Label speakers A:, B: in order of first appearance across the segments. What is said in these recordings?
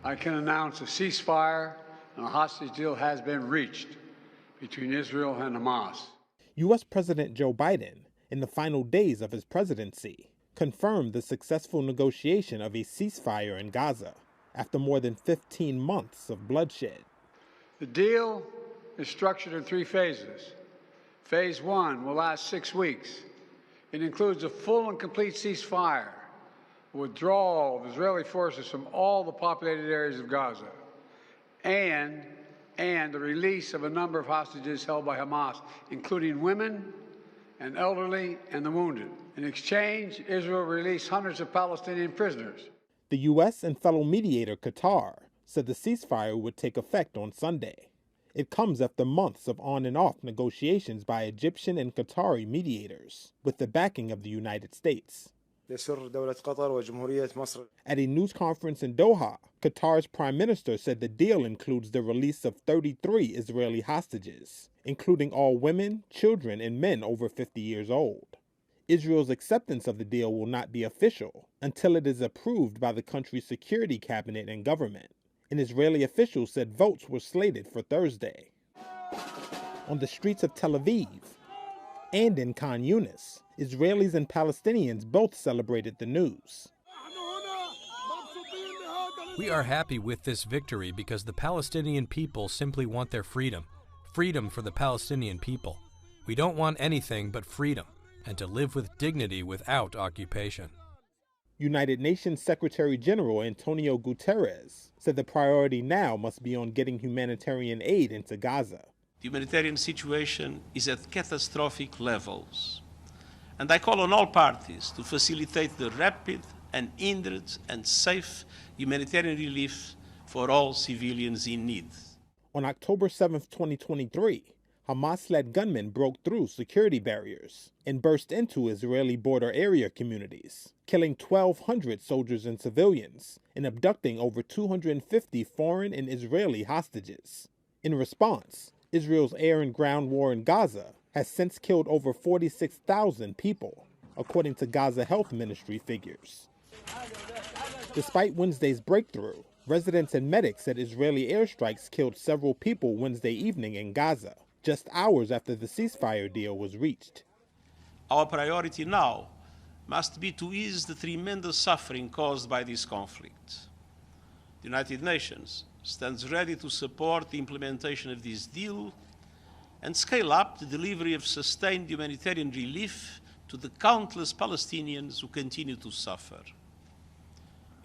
A: I can announce a ceasefire and a hostage deal has been reached between Israel and Hamas.
B: U.S. President Joe Biden, in the final days of his presidency, confirmed the successful negotiation of a ceasefire in Gaza after more than 15 months of bloodshed.
A: The deal is structured in 3 phases. Phase 1 will last 6 weeks. It includes a full and complete ceasefire, withdrawal of Israeli forces from all the populated areas of Gaza, and the release of a number of hostages held by Hamas, including women and elderly and the wounded. In exchange, Israel released hundreds of Palestinian prisoners.
B: The U.S. and fellow mediator Qatar said the ceasefire would take effect on Sunday. It comes after months of on and off negotiations by Egyptian and Qatari mediators, with the backing of the United States. At a news conference in Doha, Qatar's prime minister said the deal includes the release of 33 Israeli hostages, including all women, children, and men over 50 years old. Israel's acceptance of the deal will not be official until it is approved by the country's security cabinet and government. An Israeli official said votes were slated for Thursday. On the streets of Tel Aviv and in Khan Yunis, Israelis and Palestinians both celebrated the news.
C: We are happy with this victory because the Palestinian people simply want their freedom. Freedom for the Palestinian people. We don't want anything but freedom and to live with dignity without occupation.
B: United Nations Secretary General Antonio Guterres said the priority now must be on getting humanitarian aid into Gaza.
D: The humanitarian situation is at catastrophic levels, and I call on all parties to facilitate the rapid, unhindered and safe humanitarian relief for all civilians in need.
B: On October 7, 2023, Hamas-led gunmen broke through security barriers and burst into Israeli border area communities, killing 1,200 soldiers and civilians and abducting over 250 foreign and Israeli hostages. In response, Israel's air and ground war in Gaza has since killed over 46,000 people, according to Gaza Health Ministry figures. Despite Wednesday's breakthrough, residents and medics said Israeli airstrikes killed several people Wednesday evening in Gaza, just hours after the ceasefire deal was reached.
D: Our priority now must be to ease the tremendous suffering caused by this conflict. The United Nations stands ready to support the implementation of this deal and scale up the delivery of sustained humanitarian relief to the countless Palestinians who continue to suffer.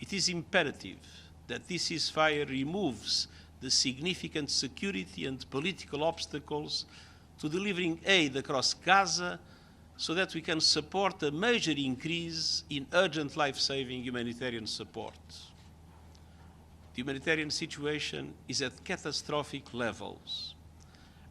D: It is imperative that this ceasefire removes the significant security and political obstacles to delivering aid across Gaza so that we can support a major increase in urgent life-saving humanitarian support. The humanitarian situation is at catastrophic levels,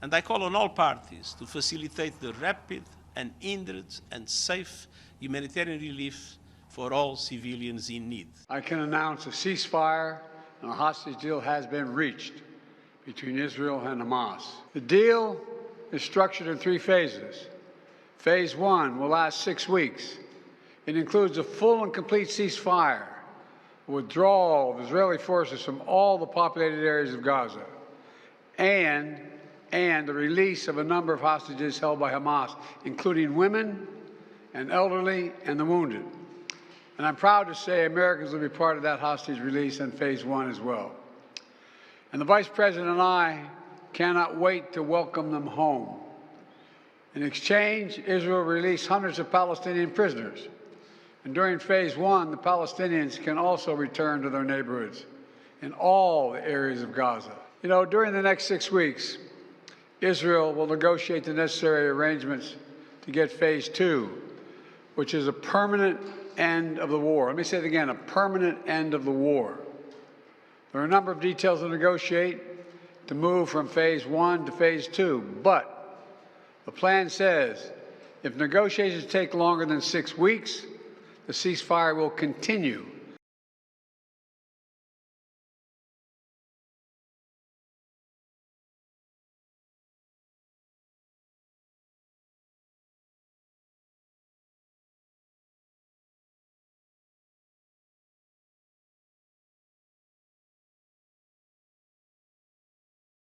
D: and I call on all parties to facilitate the rapid, unhindered and safe humanitarian relief for all civilians in need.
A: I can announce a ceasefire and a hostage deal has been reached between Israel and Hamas. The deal is structured in 3 phases. Phase 1 will last 6 weeks. It includes a full and complete ceasefire, withdrawal of Israeli forces from all the populated areas of Gaza, and the release of a number of hostages held by Hamas, including women and elderly and the wounded. And I'm proud to say Americans will be part of that hostage release in Phase 1 as well. And the Vice President and I cannot wait to welcome them home. In exchange, Israel released hundreds of Palestinian prisoners. And during Phase 1, the Palestinians can also return to their neighborhoods in all the areas of Gaza. You know, during the next 6 weeks, Israel will negotiate the necessary arrangements to get Phase 2, which is a permanent end of the war. Let me say it again, a permanent end of the war. There are a number of details to negotiate to move from Phase 1 to Phase 2, but the plan says if negotiations take longer than 6 weeks, the ceasefire will continue